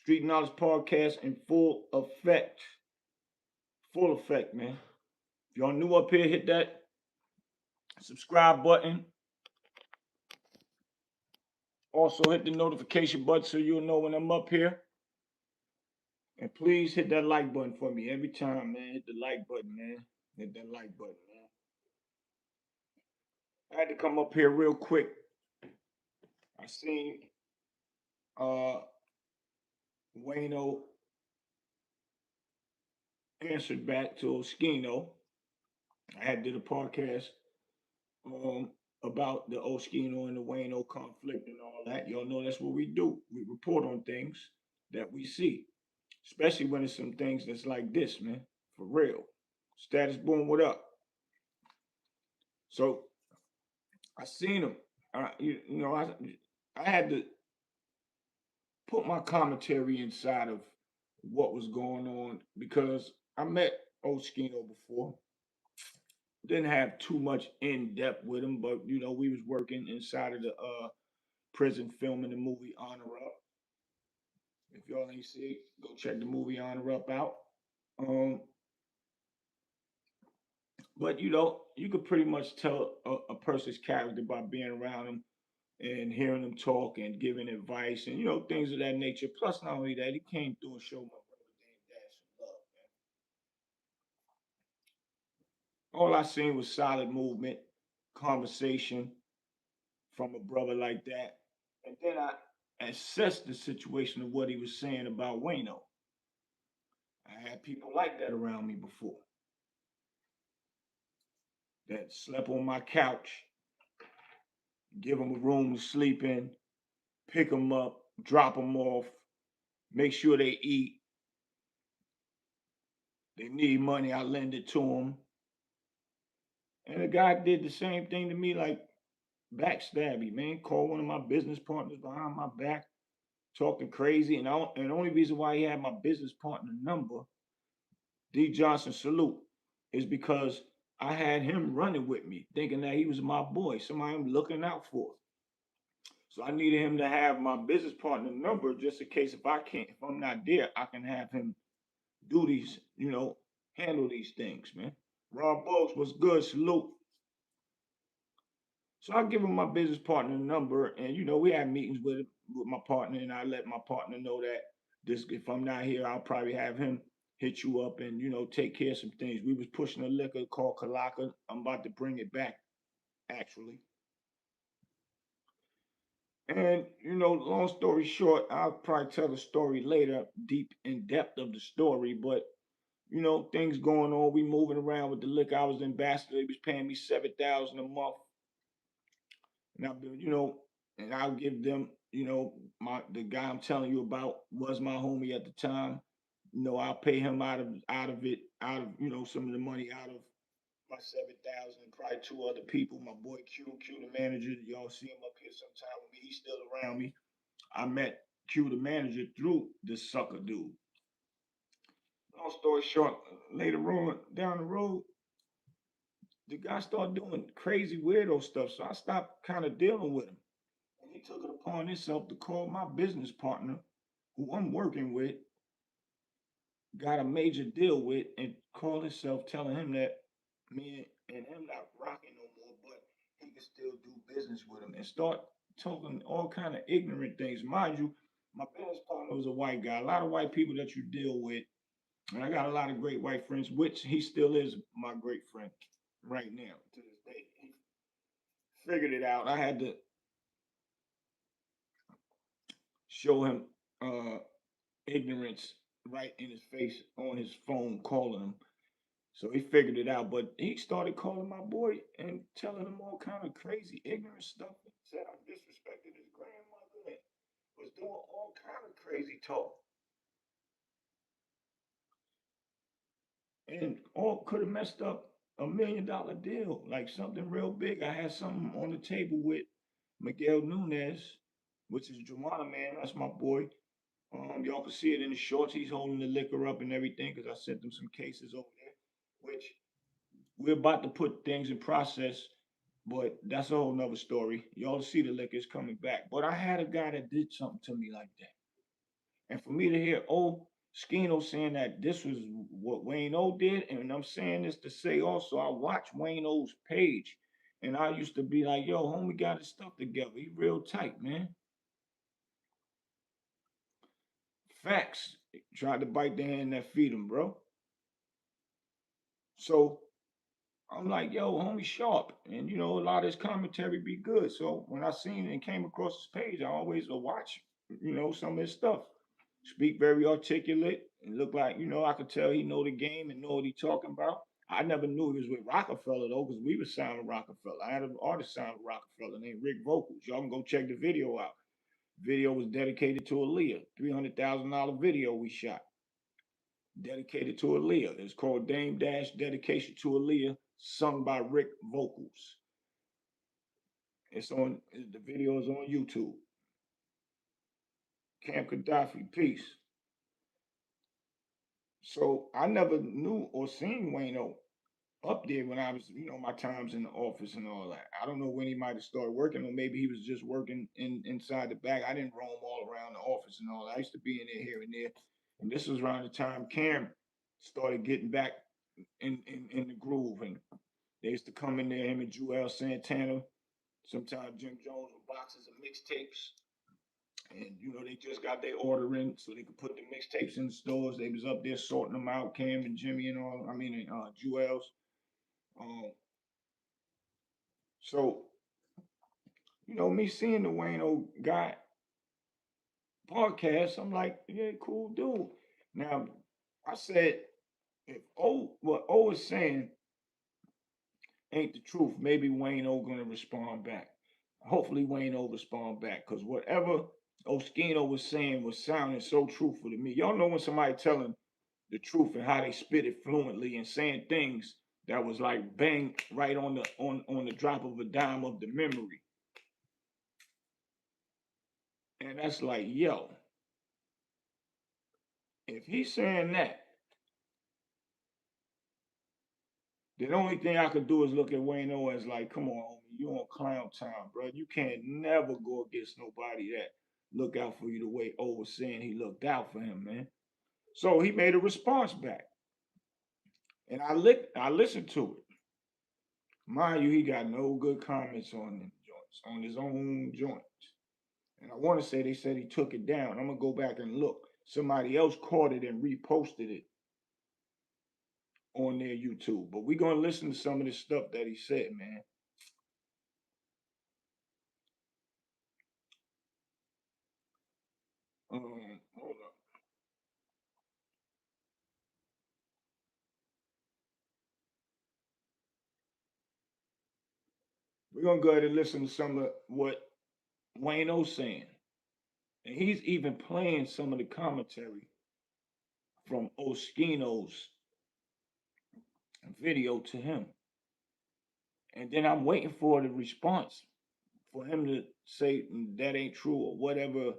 Street Knowledge Podcast in full effect. Full effect, man. If y'all new up here, hit that subscribe button. Also, hit the notification button so you'll know when I'm up here. And please hit that like button for me every time, man. Hit the like button, man. Hit that like button, man. I had to come up here real quick. I seen uh Wayno answered back to Oschino. I had did a podcast um about the Oschino and the Wayno conflict and all that. Y'all know that's what we do. We report on things that we see, especially when it's some things that's like this, man. For real. Status boom, what up? So I seen him. I had to put my commentary inside of what was going on because I met Oschino before. Didn't have too much in depth with him, but we was working inside of the prison filming the movie Honor Up. If y'all ain't see it, go check the movie Honor Up out. Um, but you could pretty much tell a person's character by being around them and hearing them talk and giving advice and things of that nature. Plus, not only that, he came through and showed my brother Dame Dash some love, man. All I seen was solid movement, conversation from a brother like that, and then I assessed the situation of what he was saying about Wayno. I had people like that around me before that slept on my couch, give them a room to sleep in, pick them up, drop them off, make sure they eat. They need money, I lend it to them. And the guy did the same thing to me, like backstab me, man. Called one of my business partners behind my back, talking crazy. And the only reason why he had my business partner number, D Johnson Salute, is because I had him running with me, thinking that he was my boy, somebody I'm looking out for. So I needed him to have my business partner number just in case if I'm not there, I can have him do these, handle these things, man. Rob Boggs was good, salute. So I give him my business partner number, and we had meetings with my partner, and I let my partner know that this if I'm not here, I'll probably have him hit you up and take care of some things. We was pushing a liquor called Kalaka. I'm about to bring it back, actually. And long story short, I'll probably tell the story later, deep in depth of the story. But things going on. We moving around with the liquor. I was ambassador. He was paying me 7,000 a month, and I've been, and I'll give them, the guy I'm telling you about was my homie at the time. I'll pay him out of some of the money out of my 7,000, probably two other people. My boy Q, the manager. Y'all see him up here sometime with me. He's still around me. I met Q, the manager, through this sucker dude. Long story short, later on down the road, the guy started doing crazy weirdo stuff. So I stopped kind of dealing with him. And he took it upon himself to call my business partner, who I'm working with, got a major deal with, and call himself telling him that me and him not rocking no more, but he can still do business with him and start talking all kind of ignorant things. Mind you, my business partner was a white guy. A lot of white people that you deal with, and I got a lot of great white friends, which he still is my great friend right now to this day. He figured it out. I had to show him uh, ignorance right in his face on his phone, calling him. So he figured it out, but he started calling my boy and telling him all kind of crazy, ignorant stuff. He said I disrespected his grandmother and was doing all kind of crazy talk, and all could have messed up $1 million deal, like something real big. I had something on the table with Miguel Nunez, which is Joanna man. That's my boy. Y'all can see it in the shorts. He's holding the liquor up and everything because I sent them some cases over there, which we're about to put things in process, but that's a whole nother story. Y'all see the liquor's coming back. But I had a guy that did something to me like that. And for me to hear Oschino saying that this was what Wayno did, and I'm saying this to say also, I watch Wayno's page, and I used to be like, yo, homie got his stuff together. He real tight, man. Facts. Tried to bite the hand that feed him, bro. So I'm like, yo, homie sharp. And you know, a lot of his commentary be good. So when I seen and came across his page, I always will watch, some of his stuff. Speak very articulate and look like, I could tell he know the game and know what he talking about. I never knew he was with Rockefeller though, because we were signed with Rockefeller. I had an artist signed with Rockefeller named Rick Vocals. Y'all can go check the video out. Video was dedicated to Aaliyah. $300,000 video we shot. Dedicated to Aaliyah. It's called Dame Dash Dedication to Aaliyah, sung by Rick Vocals. The video is on YouTube. Camp Gaddafi, peace. So I never knew or seen Wayno up there when I was, my times in the office and all that. I don't know when he might have started working, or maybe he was just working inside the back. I didn't roam all around the office and all that. I used to be in there here and there. And this was around the time Cam started getting back in the groove. And they used to come in there, him and Joel Santana. Sometimes Jim Jones with boxes of mixtapes. And they just got their order in so they could put the mixtapes in the stores. They was up there sorting them out, Cam and Jimmy and all. I mean, Joel's. Um, so me seeing the Wayno guy podcast, I'm like, yeah, cool dude. Now, I said, if what O is saying ain't the truth, maybe Wayno gonna respond back. Hopefully Wayno respond back, cause whatever Oschino was saying was sounding so truthful to me. Y'all know when somebody telling the truth and how they spit it fluently and saying things that was like bang right on the drop of a dime of the memory. And that's like, yo, if he's saying that, the only thing I could do is look at Wayno as like, come on, homie, you on clown time, bro. You can't never go against nobody that look out for you the way O was saying he looked out for him, man. So he made a response back, and I listened to it. Mind you, he got no good comments on them joints, on his own joints. And I want to say they said he took it down. I'm gonna go back and look. Somebody else caught it and reposted it on their YouTube. But we're gonna listen to some of the stuff that he said, man. Hold up. We're gonna go ahead and listen to some of what Wayno's saying. And he's even playing some of the commentary from Oschino's video to him. And then I'm waiting for the response for him to say that ain't true or whatever.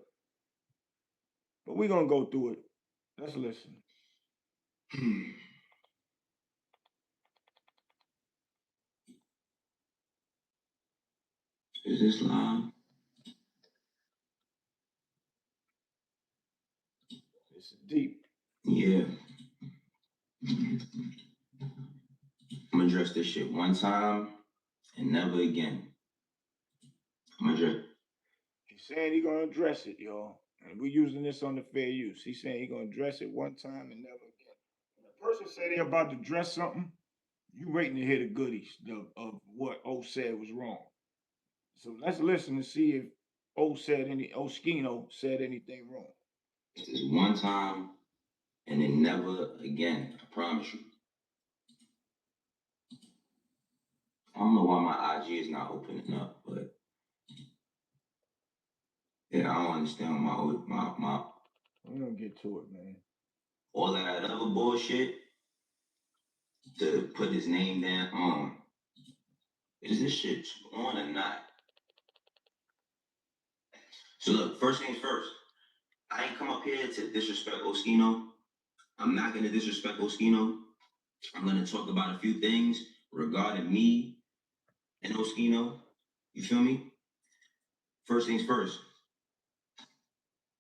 But we're gonna go through it. Let's listen. Is this live? It's deep. Yeah. I'm gonna address this shit one time and never again. I'm gonna address. He's saying he gonna address it, y'all. And we're using this on the fair use. He's saying he gonna address it one time and never again. When a person say they about to address something, you waiting to hear the goodies of what O said was wrong. So let's listen to see if Oschino said anything wrong. This is one time and then never again. I promise you. I don't know why my IG is not opening up, but yeah, I don't understand my. I'm gonna get to it, man. All that other bullshit to put his name down on. Is this shit on or not? So look, first things first. I ain't come up here to disrespect Oschino. I'm not gonna disrespect Oschino. I'm gonna talk about a few things regarding me and Oschino. You feel me? First things first.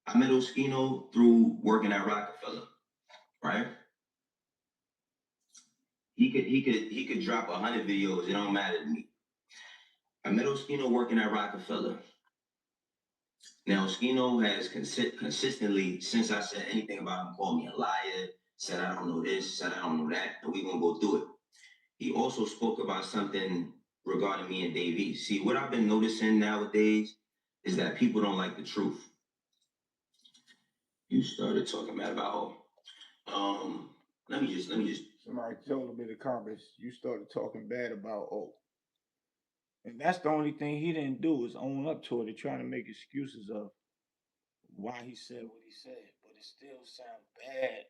I met Oschino through working at Rockefeller, right? He could drop 100 videos. It don't matter to me. I met Oschino working at Rockefeller. Now Oschino has consistently, since I said anything about him, called me a liar, said I don't know this, said I don't know that, and we're gonna go through it. He also spoke about something regarding me and Dave East. See, what I've been noticing nowadays is that people don't like the truth. You started talking bad about let me just Somebody told him in the comments, you started talking bad about O. And that's the only thing he didn't do is own up to it and trying to make excuses of why he said what he said. But it still sounds bad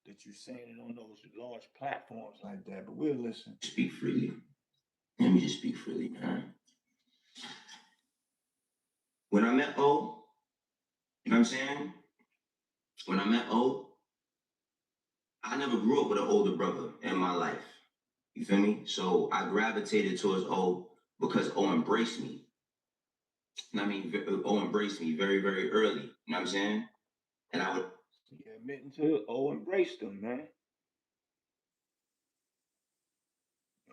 that you're saying it on those large platforms like that. But we'll listen. speak freely. Let me just speak freely, man. When I met O, you know what I'm saying? When I met O, I never grew up with an older brother in my life. You feel me? So I gravitated towards O because O embraced me. I mean, O embraced me very, very early. You know what I'm saying? And I would. Yeah, admitting to O embraced him, man.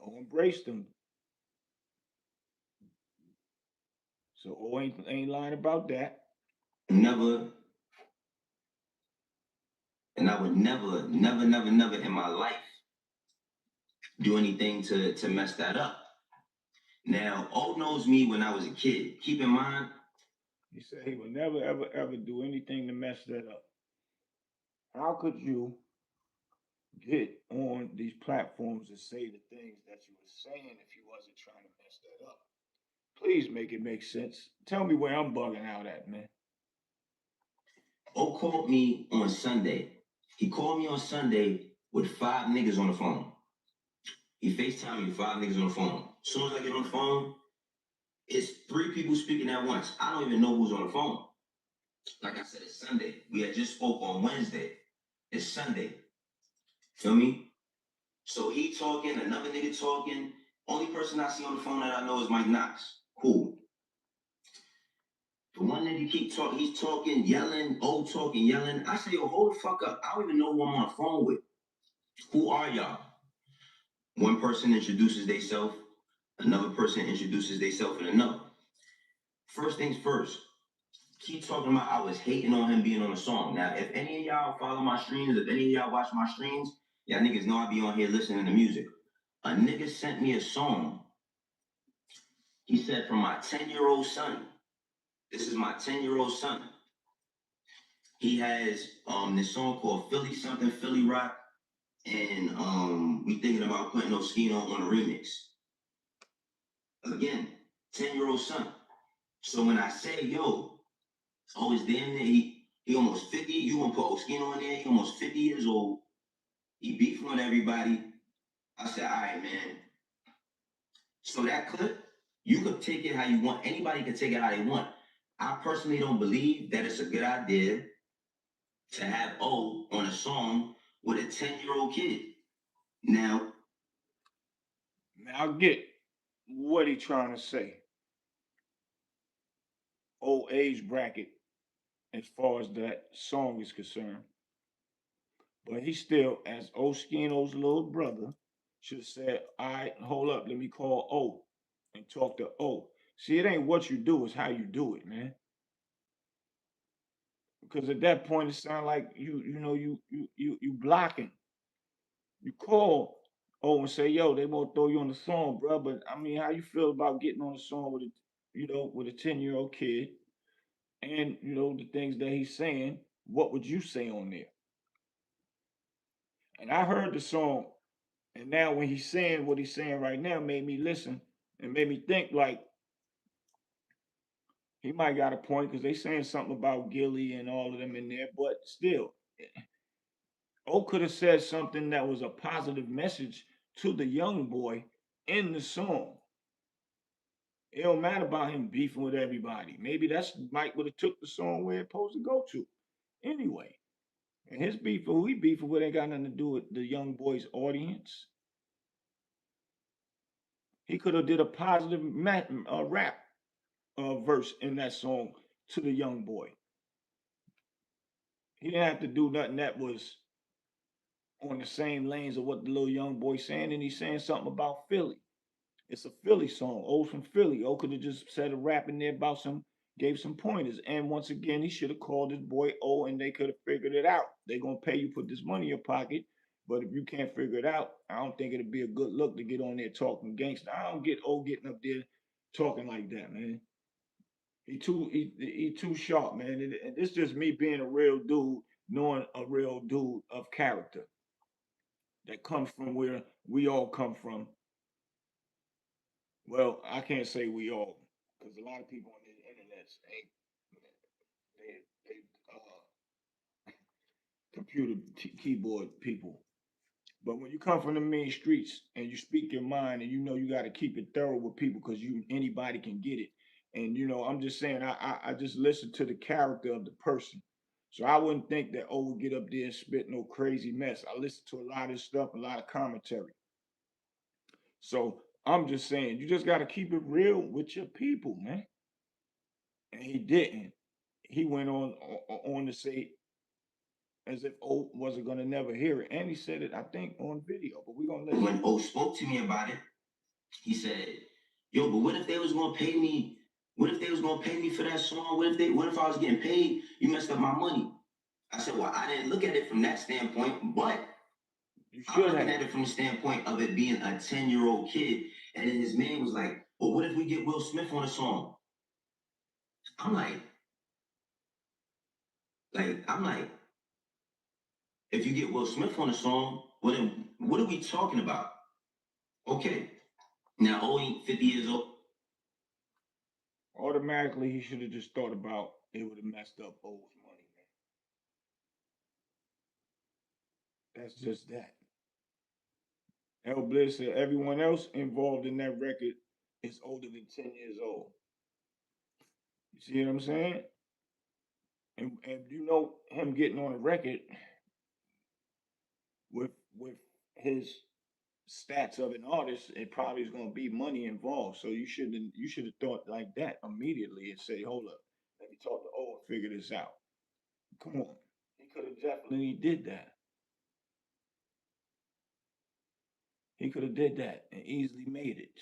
O embraced him. So O ain't lying about that. Never, and I would never, never, never, never in my life do anything to mess that up. Now, O knows me when I was a kid. Keep in mind, He said he would never, ever, ever do anything to mess that up. How could you get on these platforms and say the things that you were saying if you wasn't trying to mess that up? Please make it make sense. Tell me where I'm bugging out at, man. O called me on Sunday. He called me on Sunday with 5 niggas on the phone. He FaceTimed me with 5 niggas on the phone. As soon as I get on the phone, it's 3 people speaking at once. I don't even know who's on the phone. Like I said, it's Sunday. We had just spoke on Wednesday. It's Sunday. Feel me? So he talking, another nigga talking. Only person I see on the phone that I know is Mike Knox. Cool. The one nigga keep talking, he's talking, yelling, old talking, yelling. I say, yo, hold the fuck up. I don't even know who I'm on the phone with. Who are y'all? One person introduces theyself, another person introduces theyself and another. First things first, keep talking about I was hating on him being on the song. Now, if any of y'all follow my streams, if any of y'all watch my streams, y'all niggas know I be on here listening to music. A nigga sent me a song. He said, from my 10-year-old son. This is my 10-year-old son. He has this song called Philly something, Philly Rock. And we thinking about putting Oschino on a remix. Again, 10-year-old son. So when I say, yo, oh, it's damn near, he almost 50. You gonna put Oschino in there? He almost 50 years old. He beefing with everybody. I said, all right, man. So that clip, you could take it how you want. Anybody can take it how they want. I personally don't believe that it's a good idea to have O on a song with a 10-year-old kid. Now I get what he trying to say. Old age bracket as far as that song is concerned. But he still, as Oskino's little brother, should have said, all right, hold up, let me call O and talk to O. See, it ain't what you do, it's how you do it, man. Because at that point it sounds like you blocking. You call and say, yo, they won't throw you on the song, bro. But I mean, how you feel about getting on the song with a 10-year-old kid and the things that he's saying, what would you say on there? And I heard the song, and now when he's saying what he's saying right now, made me listen and made me think like he might got a point because they saying something about Gilly and all of them in there, but still, O could have said something that was a positive message to the young boy in the song. It don't matter about him beefing with everybody. Maybe that's Mike would have took the song where it's supposed to go to. Anyway, and his beef, who he beefing with, ain't got nothing to do with the young boy's audience. He could have did a positive rap verse in that song to the young boy. He didn't have to do nothing that was on the same lanes of what the little young boy saying, and he's saying something about Philly. It's a Philly song. O's from Philly. O could have just said a rap in there about gave some pointers. And once again, he should have called his boy O, and they could have figured it out. They're gonna pay you, put this money in your pocket. But if you can't figure it out, I don't think it'd be a good look to get on there talking gangster. I don't get O getting up there talking like that, man. He too sharp, man. And this just me being a real dude, knowing a real dude of character that comes from where we all come from. Well, I can't say we all, because a lot of people on the internet ain't they computer keyboard people. But when you come from the main streets and you speak your mind, and you know you got to keep it thorough with people, because anybody can get it. And I'm just saying, I just listen to the character of the person. So I wouldn't think that would get up there and spit no crazy mess. I listen to a lot of stuff, a lot of commentary. So I'm just saying, you just got to keep it real with your people, man. And he didn't. He went on to say as if O wasn't gonna never hear it, and he said it, I think, on video. But we're gonna listen. When O spoke to me about it, he said, "Yo, but what if they was gonna pay me? What if they was gonna pay me for that song? What if I was getting paid? You messed up my money." I said, "Well, I didn't look at it from that standpoint, but I'm looking at it from the standpoint of it being a 10-year-old kid." And then his man was like, "Well, what if we get Will Smith on a song?" I'm like, if you get Will Smith on a song, well, then what are we talking about? Okay, now O ain't 50 years old. Automatically, he should have just thought about it would have messed up O's money, man. That's just that. El Bliss said everyone else involved in that record is older than 10 years old. You see what I'm saying? And him getting on a record with with his stats of an artist, it probably is going to be money involved. So you should have thought like that immediately and say, hold up, let me talk to O and figure this out. Come on, he could have definitely did that. He could have did that and easily made it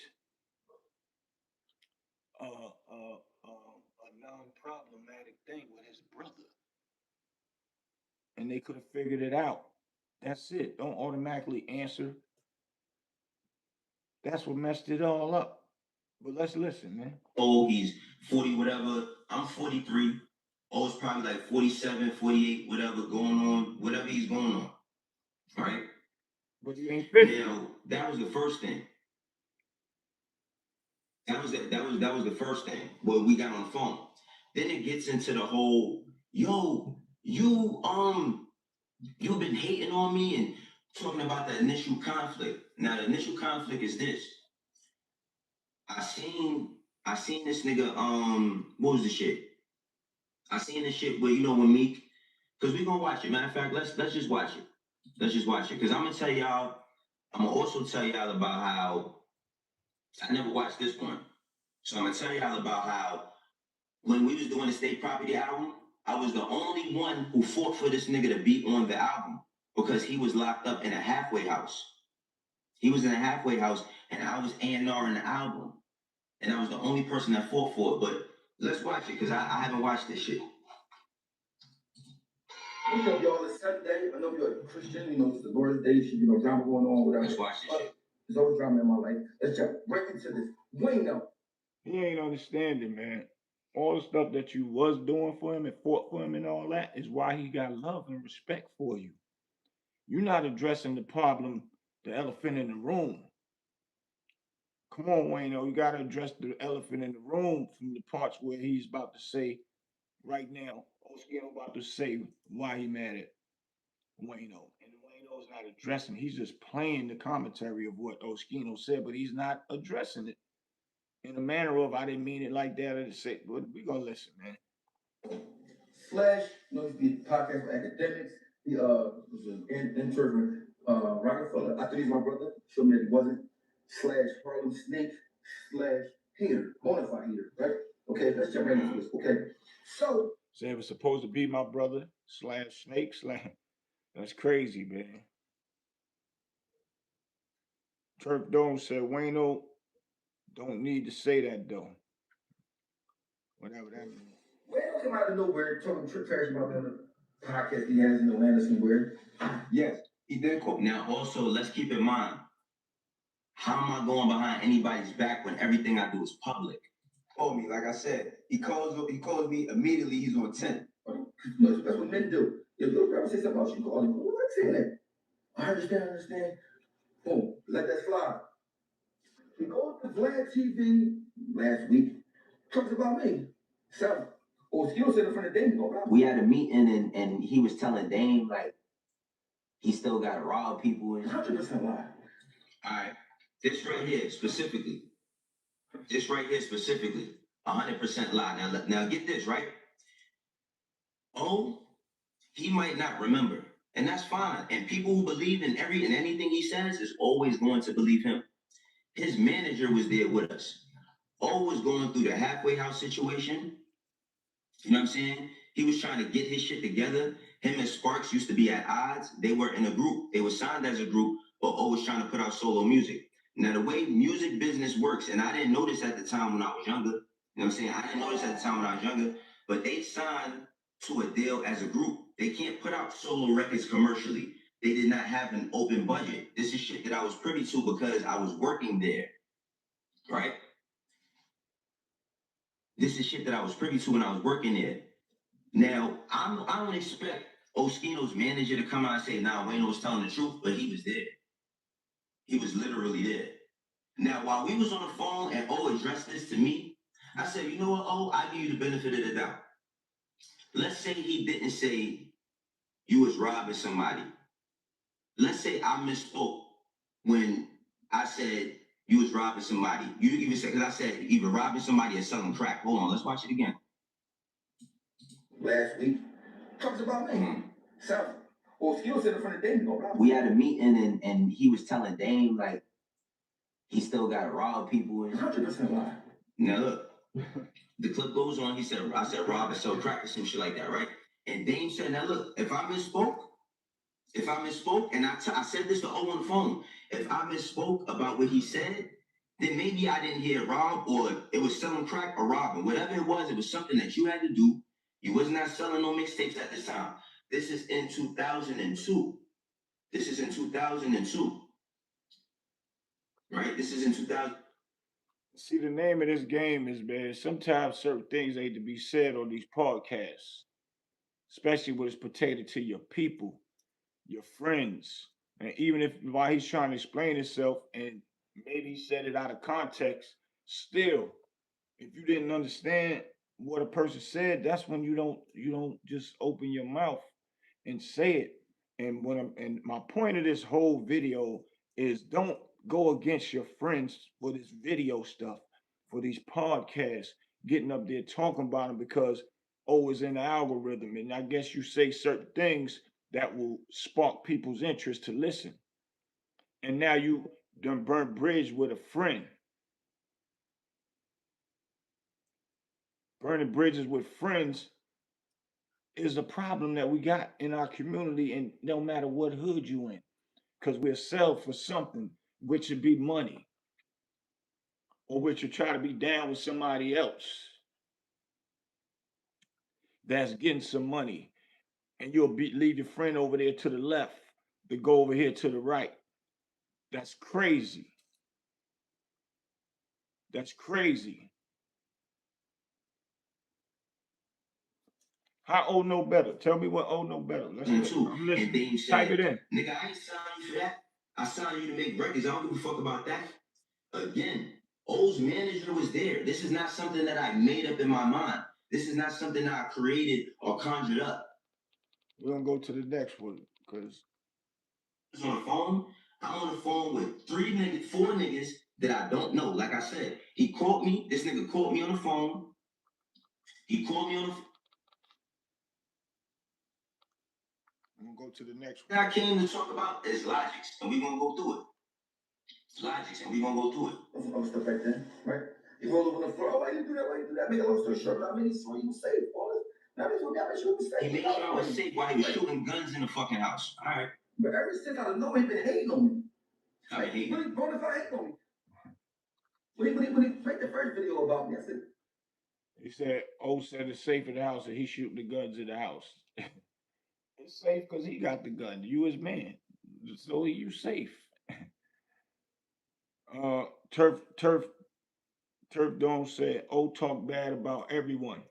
a non-problematic thing with his brother, and they could have figured it out. That's it. Don't automatically answer. That's what messed it all up. But let's listen, man. Oh, he's 40, whatever. I'm 43. Oh, it's probably like 47, 48, whatever going on, whatever he's going on. Right? But you ain't 50. Now, that was the first thing. That was the first thing. What we got on the phone. Then it gets into the whole, yo, you've been hating on me and talking about the initial conflict. Now the initial conflict is this. I seen this nigga, what was the shit? I seen this shit where when Meek, because we gonna watch it. Matter of fact, let's just watch it. Let's just watch it. Cause I'm gonna also tell y'all about how I never watched this one. So I'm gonna tell y'all about how when we was doing the State Property album, I was the only one who fought for this nigga to be on the album because he was locked up in a halfway house. He was in a halfway house, and I was A&R in the album, and I was the only person that fought for it. But let's watch it because I haven't watched this shit. What's up, y'all? It's Sunday. I know you're a Christian. It's the Lord's Day. Drama going on. Whatever. Let's watch this shit. There's always drama in my life. Let's jump right into this. Wayno. He ain't understanding, man. All the stuff that you was doing for him and fought for him and all that is why he got love and respect for you. You're not addressing the problem, the elephant in the room. Come on, Wayno, you got to address the elephant in the room from the parts where he's about to say right now. Oschino about to say why he mad at Wayno. And Wayno's not addressing. He's just playing the commentary of what Oschino said, but he's not addressing it in a manner of I didn't mean it like that. Or to say, but we gonna listen, man. Slash, he's the podcast for academics. He was an intern Rockefeller. I thought he's my brother. Showed me that he wasn't. Slash Harlem Snake. Slash hater. Bonafide hater, right? Okay, let's jump right into this. Okay. So Said it was supposed to be my brother slash snake slash. That's crazy, man. Turf Dome said Wayno don't need to say that though. Whatever that means. Wayno come out of nowhere talking trash about me on the podcast he has in Atlanta somewhere. Yes, he did call. Now, also, let's keep in mind, how am I going behind anybody's back when everything I do is public? Call me, like I said. He calls me immediately. He's on 10. That's what men do. If your girl say something else, you call him. Who like saying that? I understand. Boom, let that fly. He goes to Vlad TV last week, talks about me. So, Oschino said in front of Dame, we had a meeting and he was telling Dame, like, he still got to rob people. 100% lie. All right, this right here specifically, 100% lie. Now get this, right? Oh, he might not remember, and that's fine. And people who believe in anything he says is always going to believe him. His manager was there with us. O was going through the halfway house situation. You know what I'm saying? He was trying to get his shit together. Him and Sparks used to be at odds. They were in a group. They were signed as a group, but O was trying to put out solo music. Now, the way music business works, and I didn't know this at the time when I was younger. You know what I'm saying? I didn't know this at the time when I was younger, but they signed to a deal as a group. They can't put out solo records commercially. They did not have an open budget. This is shit that I was privy to because I was working there, right? This is shit that I was privy to when I was working there. Now, I don't expect Oschino's manager to come out and say, nah, Wayno was telling the truth, but he was there. He was literally there. Now, while we was on the phone and O addressed this to me, I said, you know what, O, I give you the benefit of the doubt. Let's say he didn't say you was robbing somebody. Let's say I misspoke when I said you was robbing somebody. You even said, because I said either robbing somebody or selling crack. Hold on, let's watch it again. Last week, talks about me. So, Oschino said in front of Dame, we had a meeting and he was telling Dame, like, he still got to rob people. 100% lie. Now look, the clip goes on. I said rob and sell crack or some shit like that, right? And Dame said, now look, if I misspoke, and I said this to O on the phone, if I misspoke about what he said, then maybe I didn't hear rob or it was selling crack or robbing. Whatever it was something that you had to do. You was not selling no mixtapes at this time. This is in 2002. Right? This is in 2000. See, the name of this game is, man, sometimes certain things need to be said on these podcasts, especially when it's pertaining to your people, your friends. And even if while he's trying to explain himself and maybe he said it out of context, still, if you didn't understand what a person said, that's when you don't just open your mouth and say it. And my point of this whole video is don't go against your friends for this video stuff, for these podcasts, getting up there talking about them because it's in the algorithm. And I guess you say certain things that will spark people's interest to listen. And now you done burnt bridge with a friend. Burning bridges with friends is a problem that we got in our community, and no matter what hood you in, because we'll sell for something, which would be money, or which will try to be down with somebody else that's getting some money, and leave your friend over there to the left to go over here to the right. That's crazy. That's crazy. How old know better? Tell me what old know better. I'm listening. And Dame said, type it in. Nigga, I ain't signed you for that. I signed you to make records. I don't give a fuck about that. Again, O's manager was there. This is not something that I made up in my mind. This is not something that I created or conjured up. We're gonna go to the next one because on the phone. I'm on the phone with 4 niggas that I don't know. Like I said, he called me. This nigga called me on the phone. He called me on the phone. I'm gonna go to the next one. I came to talk about is logics, and we're gonna go through it. Logics, and we're gonna go through it. That's some other stuff back then, right? You roll over the floor. Why you do that? Make a long story short. I mean, so you safe, boy. Now this one never shoot safe. He made sure I was safe while he was shooting guns in the fucking house. All right. But ever since I know he been hating on me. I've been hating. When he bonafide hating on me. When he made the first video about me, I said, He said, "O said it's safe in the house, and he shooting the guns in the house." It's safe because he got the gun. You his man, so you safe. Uh, Turf Dome said, "O talk bad about everyone."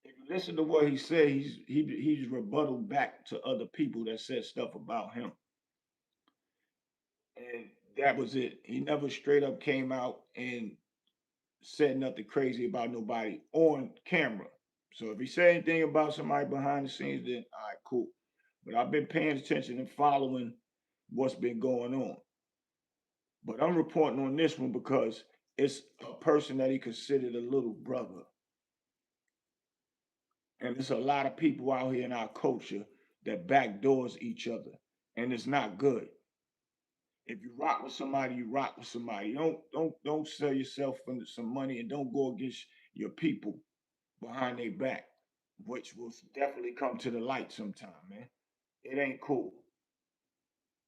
If you listen to what he said, he's rebuttal back to other people that said stuff about him, and that was it. He never straight up came out and said nothing crazy about nobody on camera. So if he said anything about somebody behind the scenes, then all right, cool. But I've been paying attention and following what's been going on. But I'm reporting on this one because it's a person that he considered a little brother. And there's a lot of people out here in our culture that backdoors each other. And it's not good. If you rock with somebody, you rock with somebody. Don't sell yourself for some money and don't go against your people behind their back, which will definitely come to the light sometime, man. It ain't cool.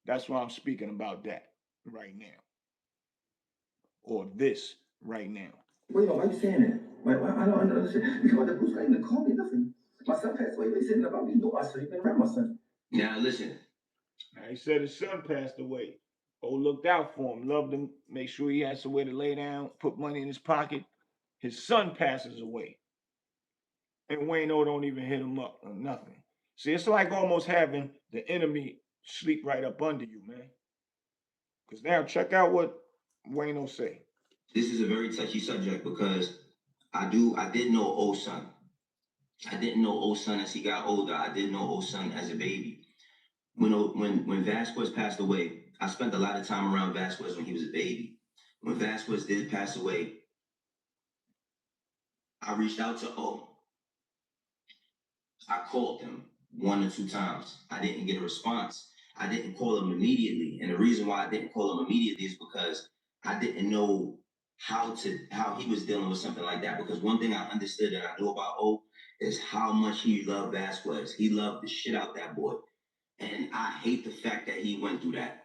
That's why I'm speaking about that right now. Or this right now. wait, why are you saying that? Why I don't understand. Because the Bruce guy even called me nothing. My son passed away. They said about me. No, my son. He been around my son. Now listen. Now, he said his son passed away. Oh, looked out for him, loved him, make sure he had somewhere to lay down, put money in his pocket. His son passes away. And Wayno don't even hit him up or nothing. See, it's like almost having the enemy sleep right up under you, man. Because now check out what Wayno say. This is a very touchy subject because I did know old son. I didn't know old son as he got older. I did know old son as a baby. When Vasquez passed away, I spent a lot of time around Vasquez when he was a baby. When Vasquez did pass away, I reached out to O. I called him 1 or 2 times. I didn't get a response. I didn't call him immediately. And the reason why I didn't call him immediately is because I didn't know how he was dealing with something like that. Because one thing I understood and I knew about O is how much he loved Vasquez. He loved the shit out that boy. And I hate the fact that he went through that.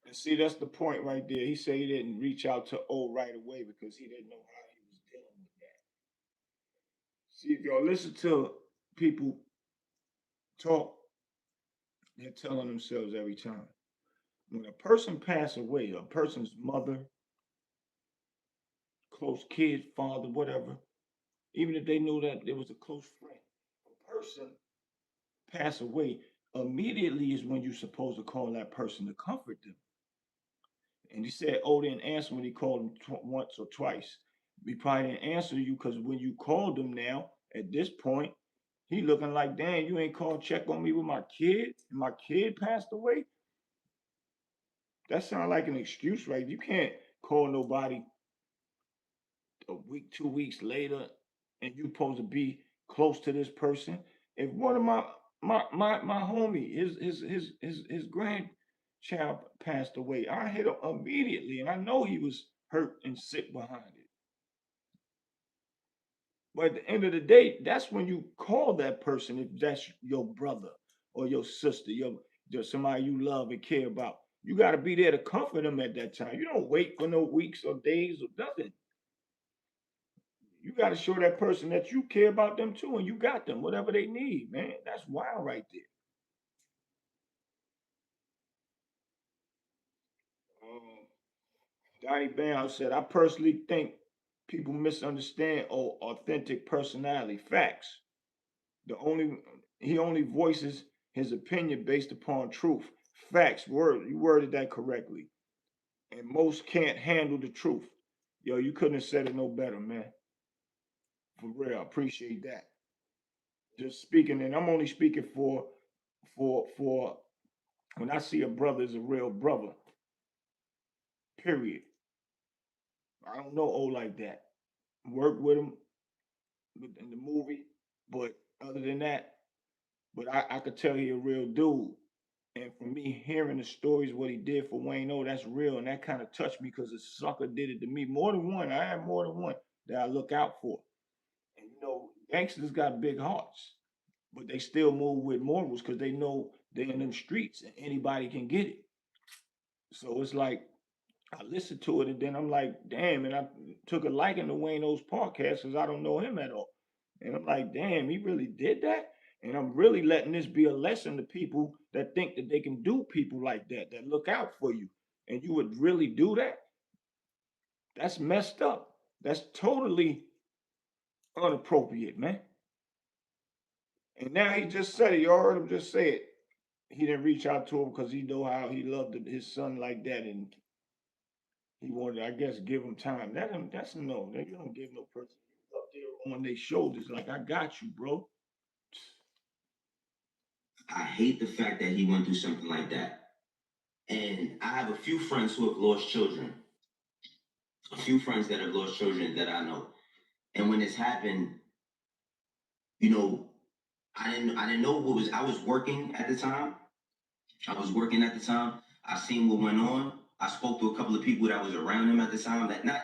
And see, that's the point right there. He said he didn't reach out to O right away because he didn't know how he was dealing with that. See, if y'all listen to people talk, they're telling themselves every time. When a person passes away, a person's mother, close kid, father, whatever, even if they knew that there was a close friend, a person pass away, immediately is when you're supposed to call that person to comfort them. And he said, "Oh, didn't answer when he called him once or twice. He probably didn't answer you because when you called him now, at this point, he looking like, damn, you ain't called check on me with my kid, and my kid passed away." That sounds like an excuse, right? You can't call nobody a week, 2 weeks later, and you supposed to be close to this person. If one of my homie, his grandchild passed away, I hit him immediately, and I know he was hurt and sick behind it. But at the end of the day, that's when you call that person if that's your brother or your sister, your somebody you love and care about. You got to be there to comfort them at that time. You don't wait for no weeks or days or nothing. You got to show that person that you care about them too, and you got them whatever they need, man. That's wild right there. Donnie Brown said, "I personally think people misunderstand authentic personality facts. The only he only voices his opinion based upon truth. Facts. Word. You worded that correctly. And most can't handle the truth. Yo, you couldn't have said it no better, man. For real, I appreciate that. Just speaking, and I'm only speaking for when I see a brother as a real brother. Period. I don't know O like that. Work with him in the movie, but other than that, but I could tell he a real dude. And for me, hearing the stories, what he did for Wayno, that's real. And that kind of touched me because the sucker did it to me. More than one. I have more than one that I look out for. And Gangsters got big hearts, but they still move with morals because they know they're in them streets and anybody can get it. So it's like I listened to it and then I'm like, damn, and I took a liking to Wayno's podcast because I don't know him at all. And I'm like, damn, he really did that? And I'm really letting this be a lesson to people that think that they can do people like that, that look out for you. And you would really do that? That's messed up. That's totally inappropriate, man. And now he just said it. Y'all heard him just say it. He didn't reach out to him because he know how he loved his son like that, and he wanted, I guess, give him time. That's no. You don't give no person up there on their shoulders like I got you, bro. I hate the fact that he went through something like that. And I have a few friends who have lost children. A few friends that have lost children that I know. And when this happened, you know, I didn't know what was I was working at the time. I was working at the time. I seen what went on. I spoke to a couple of people that was around him at the time that not,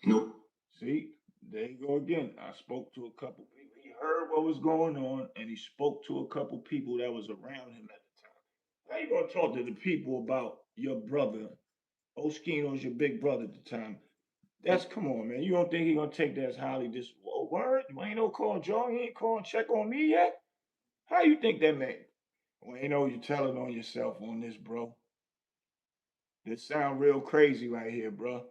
you know. See, there you go again. I spoke to a couple people. He heard what was going on, and he spoke to a couple people that was around him at the time. How you gonna talk to the people about your brother? Oschino's your big brother at the time. That's come on, man. You don't think he gonna take that as highly this word? Ain't no call Joe. He ain't call and check on me yet. How you think that man? Well, ain't no you telling on yourself on this, bro. This sound real crazy right here, bro.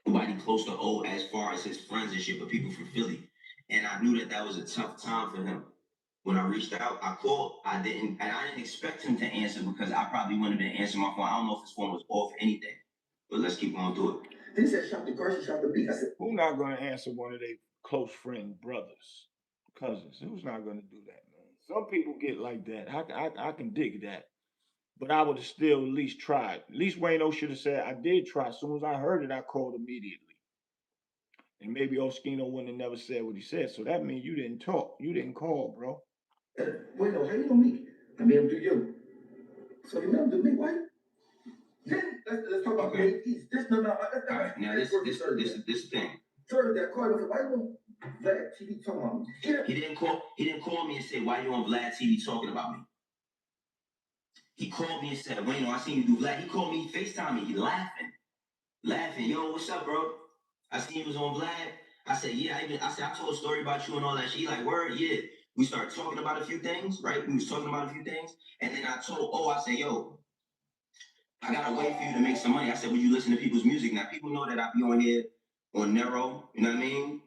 Nobody close to O as far as his friends and shit, but people from Philly. And I knew that that was a tough time for him. When I reached out, I called. I didn't expect him to answer because I probably wouldn't have been answering my phone. I don't know if his phone was off or anything. But let's keep going through it. Then he said, shop the grocery, shop the beef. I said, who not gonna answer one of their close friend brothers, cousins? Who's not gonna do that, man? Some people get like that. I can dig that. But I would have still at least tried. At least Wayno should have said, I did try. As soon as I heard it, I called immediately. And maybe Oschino wouldn't have never said what he said. So that means you didn't talk. You didn't call, bro. Wait, no, how you know me? I made him do you. So you made him do me, why? Then let's talk about Okay. East. This no, All right, now this thing. Third that call. I said, why you on Vlad TV talking about me? He didn't call me and say, why you on Vlad TV talking about me? He called me and said, Wayno, I seen you do Vlad. He called me, FaceTime me. He laughing. Yo, what's up, bro? I seen you was on Vlad. I said, yeah. I told a story about you and all that shit. He like, word, yeah. We started talking about a few things, right? We was talking about a few things, and then I told, I said, yo, I got a way for you to make some money. I said, would you listen to people's music? Now, people know that I be on here on Nero, you know what I mean?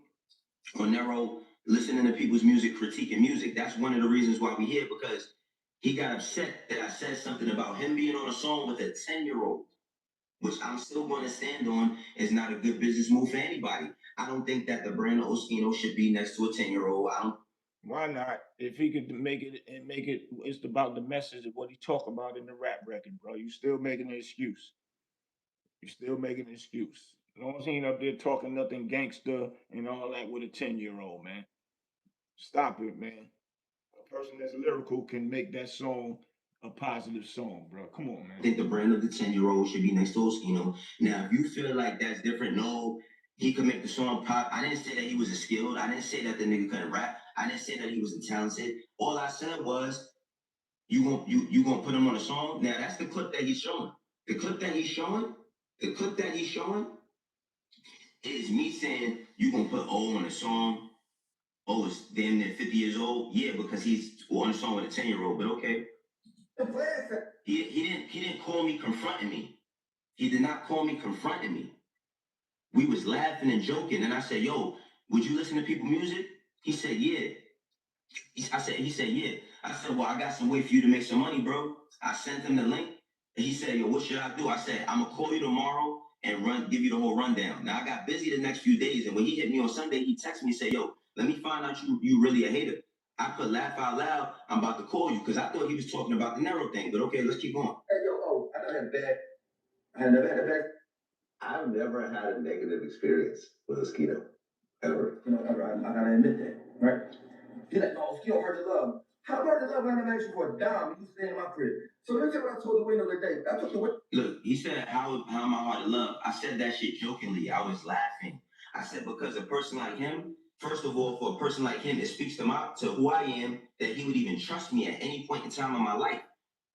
On Nero, listening to people's music, critiquing music. That's one of the reasons why we here, because he got upset that I said something about him being on a song with a 10-year-old, which I'm still going to stand on is not a good business move for anybody. I don't think that the brand of Oschino should be next to a 10-year-old. Why not? If he could make it and make it, it's about the message of what he talk about in the rap record, bro. You still making an excuse. You still making an excuse. As long as he ain't up there talking nothing gangster and all that with a 10-year-old, man. Stop it, man. A person that's lyrical can make that song a positive song, bro. Come on, man. I think the brand of the 10-year-old should be next to Oschino. Now, if you feel like that's different, no, he could make the song pop. I didn't say that he was a skilled. I didn't say that the nigga couldn't rap. I didn't say that he wasn't talented. All I said was, you gonna put him on a song? Now, that's the clip that he's showing. The clip that he's showing is me saying, you gonna put O on a song? O is damn near 50 years old? Yeah, because he's on a song with a 10-year-old, but okay. He didn't call me confronting me. He did not call me confronting me. We was laughing and joking, and I said, yo, would you listen to people's music? He said, yeah. He said, yeah. I said, well, I got some way for you to make some money, bro. I sent him the link, and he said, yo, what should I do? I said, I'm gonna call you tomorrow and give you the whole rundown. Now, I got busy the next few days, and when he hit me on Sunday, he texted me and said, yo, let me find out you really a hater. I put laugh out loud, I'm about to call you, because I thought he was talking about the Nero thing, but okay, let's keep going. Hey, yo, I never had a bad. I never had a bad. I've never had a negative experience with Oschino, ever. Ever. I gotta admit that, right? You're like, no, Oschino hurt your love. How hurt your love when I never asked you for a dime and you stay in my crib? So let me tell you what I told the Wayno the day. I told the Wayno. Look, he said, how am I hard to love? I said that shit jokingly. I was laughing. I said, because a person like him, First of all, for a person like him, it speaks to who I am, that he would even trust me at any point in time in my life.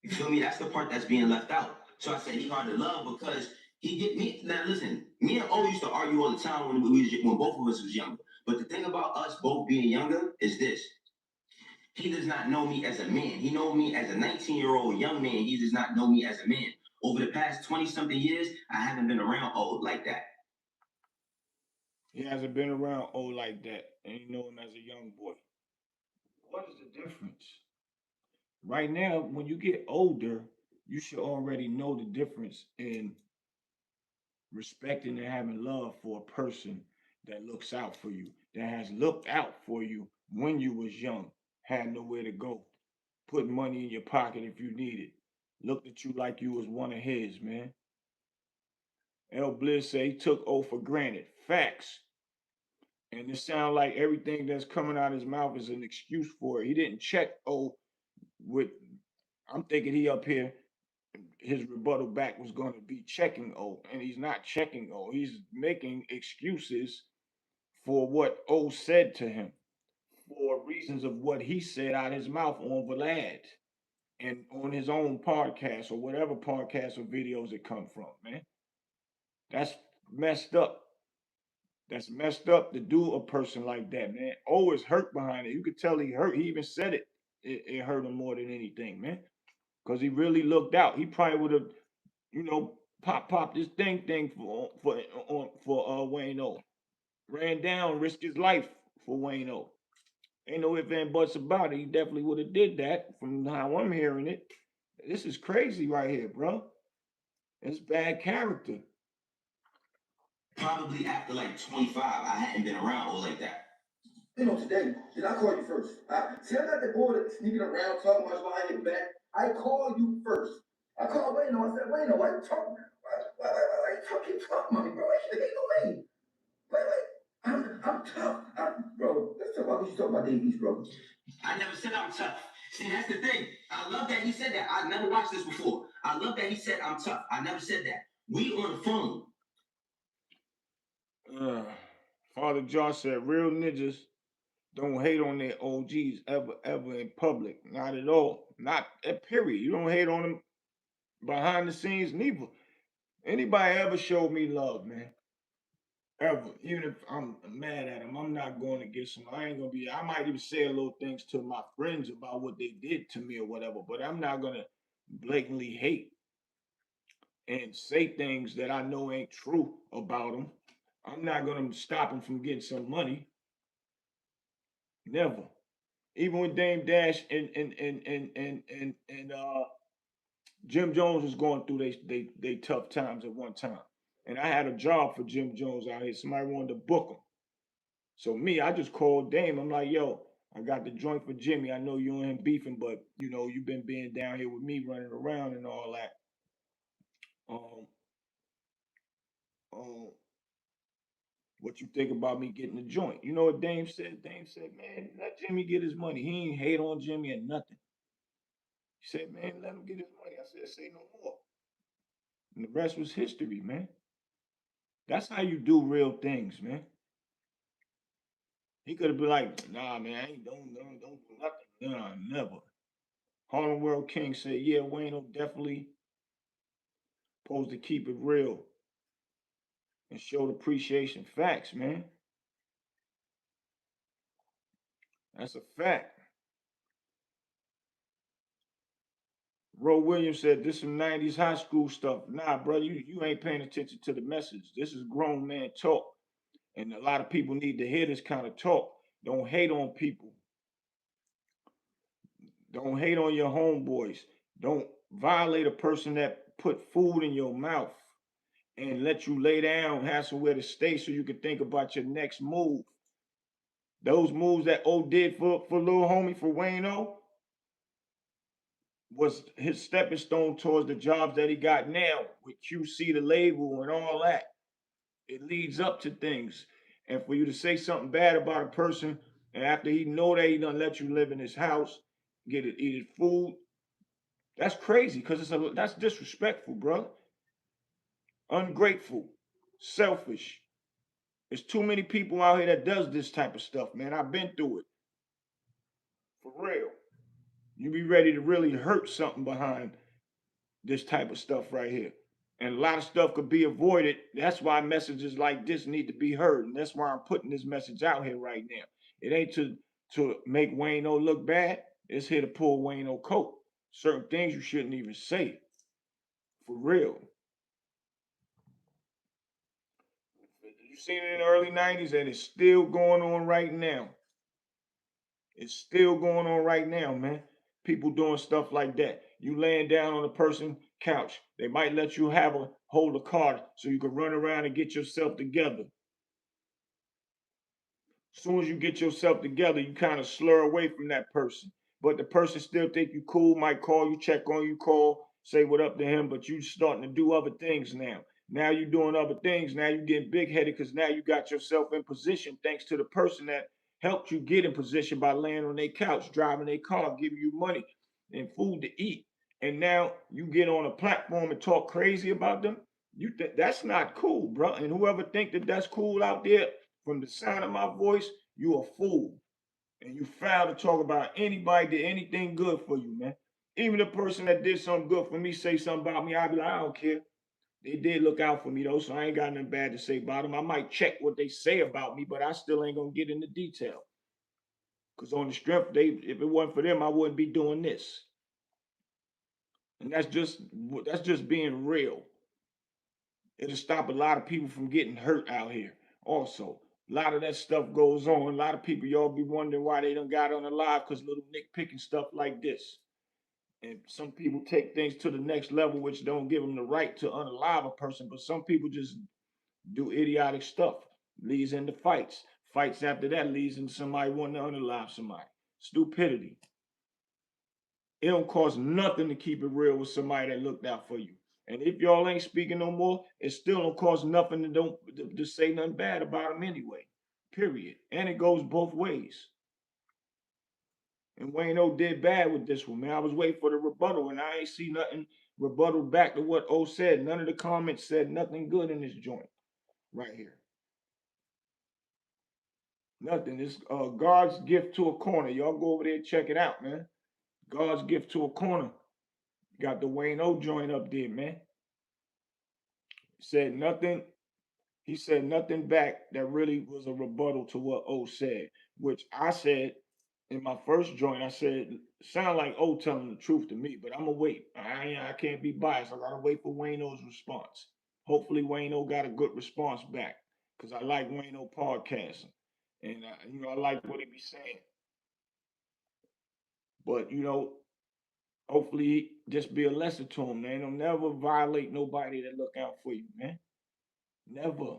You feel me? That's the part that's being left out. So I said he hard to love because he get me. Now listen, me and O used to argue all the time when both of us was younger. But the thing about us both being younger is this: he does not know me as a man. He knows me as a 19-year-old young man. He does not know me as a man. Over the past 20-something years, I haven't been around old like that. He hasn't been around old like that, and you know him as a young boy. What is the difference? Right now, when you get older, you should already know the difference in respecting and having love for a person that looks out for you, that has looked out for you when you was young, had nowhere to go, put money in your pocket if you needed, looked at you like you was one of his, man. L. Bliss say he took O for granted. Facts. And it sounds like everything that's coming out of his mouth is an excuse for it. He didn't check O with, I'm thinking he up here, his rebuttal back was going to be checking O, and he's not checking O. He's making excuses for what O said to him, for reasons of what he said out of his mouth on Vlad and on his own podcast or whatever podcast or videos it come from, man. That's messed up. That's messed up to do a person like that, man. O is hurt behind it. You could tell he hurt. He even said it. It hurt him more than anything, man. Because he really looked out. He probably would have, pop this thing for Wayno. Ran down, risked his life for Wayno. Ain't no ifs and buts about it. He definitely would have did that from how I'm hearing it. This is crazy right here, bro. It's bad character. Probably after like 25, I hadn't been around old like that. Today, did I call you first? See, I'm not the boy that's sneaking around talking about behind your back. I called you first. I called Wayno. I said, Wayno, why you talking? Why you keep talking about me, bro? Ain't no way. Wait. I'm tough. Bro, let's talk about what you talking about, Davies, bro. I never said I'm tough. See, that's the thing. I love that he said that. I never watched this before. I love that he said I'm tough. I never said that. We on the phone. Father Josh said, real ninjas don't hate on their OGs ever in public. Not at all. Not at period. You don't hate on them behind the scenes neither. Anybody ever showed me love, man? Ever. Even if I'm mad at them, I'm not going to get some. I ain't gonna be. I might even say a little things to my friends about what they did to me or whatever, but I'm not gonna blatantly hate and say things that I know ain't true about them. I'm not gonna stop them from getting some money. Never. Even when Dame Dash and Jim Jones was going through they tough times at one time, and I had a job for Jim Jones out here. Somebody wanted to book him, so I just called Dame. I'm like, yo, I got the joint for Jimmy. I know you and him beefing, but you've been being down here with me running around and all that. Um, um, what you think about me getting the joint? You know what Dame said? Dame said, man, let Jimmy get his money. He ain't hate on Jimmy or nothing. He said, man, let him get his money. I said, say no more. And the rest was history, man. That's how you do real things, man. He could have been like, nah, man, I ain't don't do nothing. Nah, never. Harlem World King said, yeah, Wayno definitely supposed to keep it real and show appreciation. Facts, man. That's a fact. Ro Williams said, this some 90s high school stuff. Nah, bro, you ain't paying attention to the message. This is grown man talk. And a lot of people need to hear this kind of talk. Don't hate on people. Don't hate on your homeboys. Don't violate a person that put food in your mouth and let you lay down, have somewhere to stay so you can think about your next move. Those moves that O did for little homie, for Wayno, was his stepping stone towards the jobs that he got now with QC, the label, and all that. It leads up to things. And for you to say something bad about a person, and after he know that he done let you live in his house, eat his food, that's crazy because that's disrespectful, bro. Ungrateful, selfish. There's too many people out here that does this type of stuff, man. I've been through it. For real. You be ready to really hurt something behind this type of stuff right here. And a lot of stuff could be avoided. That's why messages like this need to be heard. And that's why I'm putting this message out here right now. It ain't to make Wayno look bad. It's here to pull Wayno coat. Certain things you shouldn't even say. For real. You seen it in the early 90s and it's still going on right now. It's still going on right now, man. People doing stuff like that. You laying down on a person's couch. They might let you hold a card so you can run around and get yourself together. As soon as you get yourself together, you kind of slur away from that person. But the person still think you cool, might call you, check on you, call, say what up to him, but you starting to do other things now. Now you doing other things. Now you getting big headed because now you got yourself in position thanks to the person that helped you get in position by laying on their couch, driving their car, giving you money and food to eat. And now you get on a platform and talk crazy about them. That's not cool, bro. And whoever think that that's cool out there, from the sound of my voice, you a fool. And you foul to talk about anybody did anything good for you, man. Even the person that did something good for me say something about me, I'd be like, I don't care. They did look out for me though, so I ain't got nothing bad to say about them. I might check what they say about me, but I still ain't gonna get into detail. Cause on the strength, if it wasn't for them, I wouldn't be doing this. And that's just being real. It'll stop a lot of people from getting hurt out here. Also, a lot of that stuff goes on. A lot of people, y'all be wondering why they done got on the live because little nitpicking stuff like this. And some people take things to the next level, which don't give them the right to unalive a person. But some people just do idiotic stuff, leads into fights. Fights after that leads into somebody wanting to unalive somebody. Stupidity. It don't cost nothing to keep it real with somebody that looked out for you. And if y'all ain't speaking no more, it still don't cost nothing to say nothing bad about them anyway. Period. And it goes both ways. And Wayno did bad with this one, man. I was waiting for the rebuttal, and I ain't see nothing rebuttal back to what O said. None of the comments said nothing good in this joint right here. Nothing. It's God's gift to a corner. Y'all go over there and check it out, man. God's gift to a corner. Got the Wayno joint up there, man. Said nothing. He said nothing back that really was a rebuttal to what O said, which I said in my first joint. I said, sound like O telling the truth to me, but I'm gonna wait. I can't be biased. I gotta wait for Wayno's response. Hopefully, Wayno got a good response back because I like Wayno podcasting, and I like what he be saying. But hopefully, just be a lesson to him, man. Don't never violate nobody that look out for you, man. Never.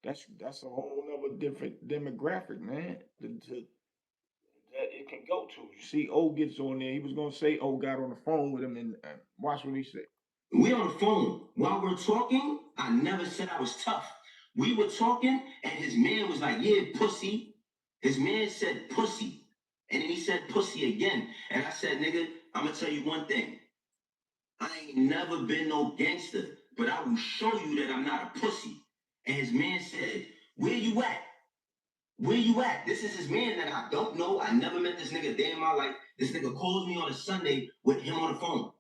That's a whole nother different demographic, man. That it can go to. You see, O gets on there. He was gonna say O got on the phone with him, and watch what he said. We on the phone. While we're talking, I never said I was tough. We were talking, and his man was like, yeah, pussy. His man said pussy. And then he said pussy again. And I said, nigga, I'm gonna tell you one thing. I ain't never been no gangster, but I will show you that I'm not a pussy. And his man said, where you at? Where you at? This is his man that I don't know. I never met this nigga a day in my life. This nigga calls me on a Sunday with him on the phone.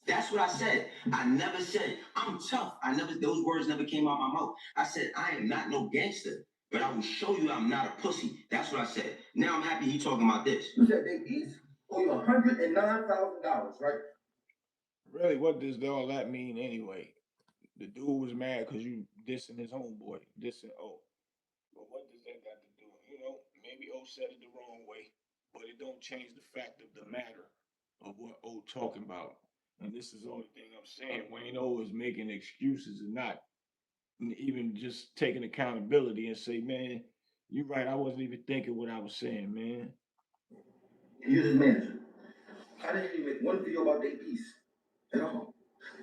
That's what I said. I never said I'm tough. Those words never came out my mouth. I said I am not no gangster, but I will show you I'm not a pussy. That's what I said. Now I'm happy he talking about this. You said they each owe you $109,000, right? Really, what does all that mean anyway? The dude was mad because you dissing his homeboy, dissing O. But what does that got to do? Maybe O said it the wrong way, but it don't change the fact of the matter of what O talking about. And this is the only thing I'm saying. Wayno is making excuses and not even just taking accountability and say, man, you're right. I wasn't even thinking what I was saying, man. You're the manager. I didn't even make one video about their piece at all.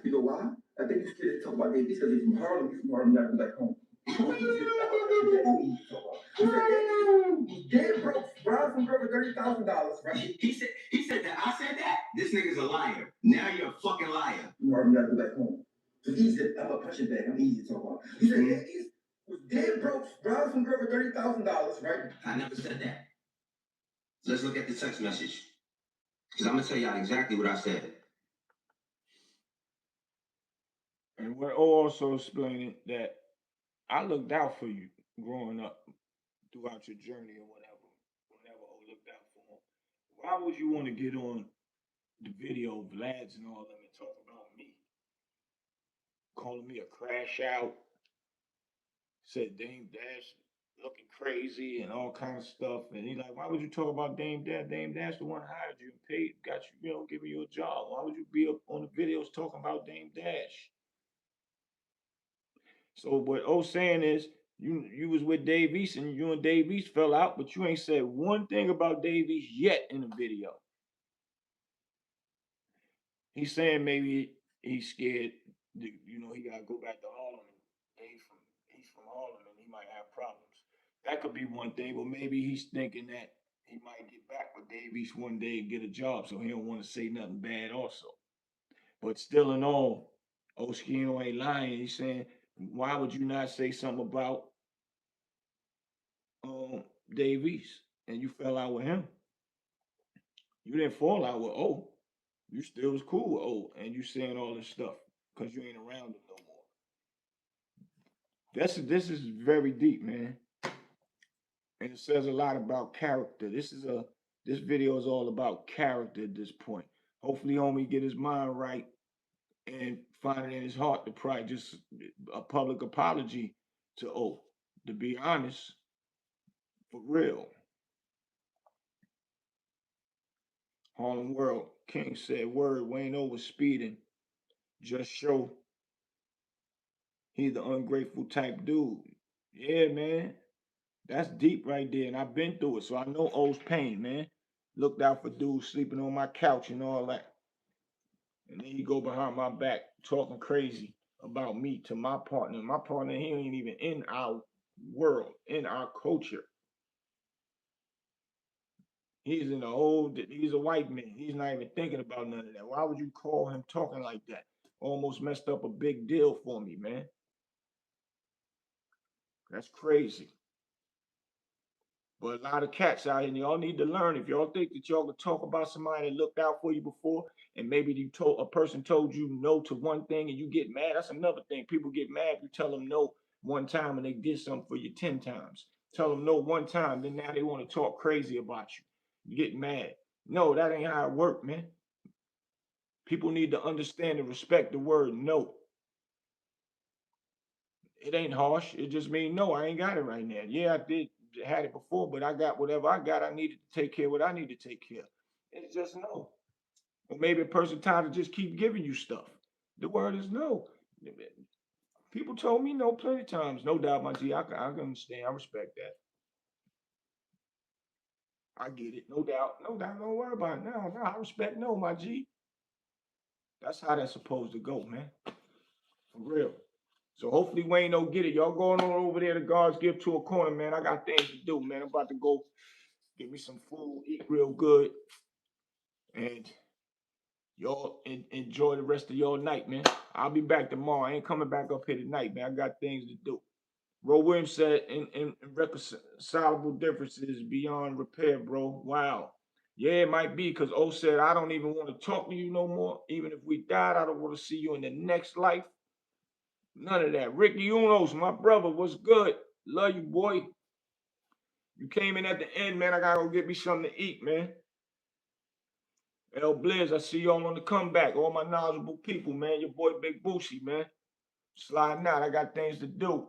You know why? I think you're scared to talk about their piece because they're from Harlem. You're from Harlem, not back home. Dead broke, Brian from broke $30,000, right? He said that I said that. This nigga's a liar. Now you're a fucking liar. You Harlem, not back home. So easy. I'm a punching bag. I'm easy to talk about. You said that is was Dead broke, drive some girl for $30,000, right? I never said that. Let's look at the text message. Because I'm going to tell y'all exactly what I said. And we're also explaining that I looked out for you growing up throughout your journey or whatever. Whenever I looked out for him. Why would you want to get on the video of lads and all them and talk about me? Calling me a crash out, said Dame Dash looking crazy and all kind of stuff. And he's like, why would you talk about Dame Dash? Dame Dash the one hired you and paid, got you, giving you a job. Why would you be up on the videos talking about Dame Dash? So what O's saying is you was with Dave East and you and Dave East fell out, but you ain't said one thing about Dave East yet in the video. He's saying maybe he's scared that, he gotta go back to Harlem and he's from Harlem and he might have problems. That could be one thing, but maybe he's thinking that he might get back with Dave East one day and get a job, so he don't want to say nothing bad also. But still in all, Oschino ain't lying. He's saying, why would you not say something about Dave East and you fell out with him? You didn't fall out with O. You still was cool with O, and you saying all this stuff because you ain't around him no more. This is very deep, man, and it says a lot about character. This video is all about character at this point. Hopefully, homie get his mind right and find it in his heart to probably just a public apology to O. To be honest, for real. Harlem World King said, "Word, Wayno was speeding. Just show he's the ungrateful type dude." Yeah, man. That's deep right there. And I've been through it. So I know O's pain, man. Looked out for dudes sleeping on my couch and all that. And then you go behind my back talking crazy about me to my partner. My partner, he ain't even in our world, in our culture. He's he's a white man. He's not even thinking about none of that. Why would you call him talking like that? Almost messed up a big deal for me, man. That's crazy. But a lot of cats out here, and y'all need to learn. If y'all think that y'all could talk about somebody that looked out for you before, and maybe a person told you no to one thing and you get mad, that's another thing. People get mad if you tell them no one time and they did something for you 10 times. Tell them no one time, then now they want to talk crazy about you. You get mad. No, that ain't how it works, man. People need to understand and respect the word no. It ain't harsh. It just means no, I ain't got it right now. Yeah, I had it before, but I got whatever I got. I needed to take care of what I need to take care of. It's just no. Or maybe a person tired to just keep giving you stuff. The word is no. People told me no plenty of times. No doubt, my G. I can understand. I respect that. I get it. No doubt. No doubt. Don't worry about it. No, I respect no, my G. That's how that's supposed to go, man. For real. So hopefully Wayne don't get it. Y'all going on over there to God's gift to a corner, man. I got things to do, man. I'm about to go get me some food, eat real good, and y'all enjoy the rest of your night, man. I'll be back tomorrow. I ain't coming back up here tonight, man. I got things to do. Ro Williams said, in irreconcilable differences beyond repair, bro. Wow. Yeah, it might be because O said, I don't even want to talk to you no more. Even if we died, I don't want to see you in the next life. None of that. Ricky Unos, my brother, what's good? Love you, boy. You came in at the end, man. I gotta go get me something to eat, man. El Blizz, I see y'all on the comeback. All my knowledgeable people, man. Your boy Big Boosie, man. Sliding out. I got things to do.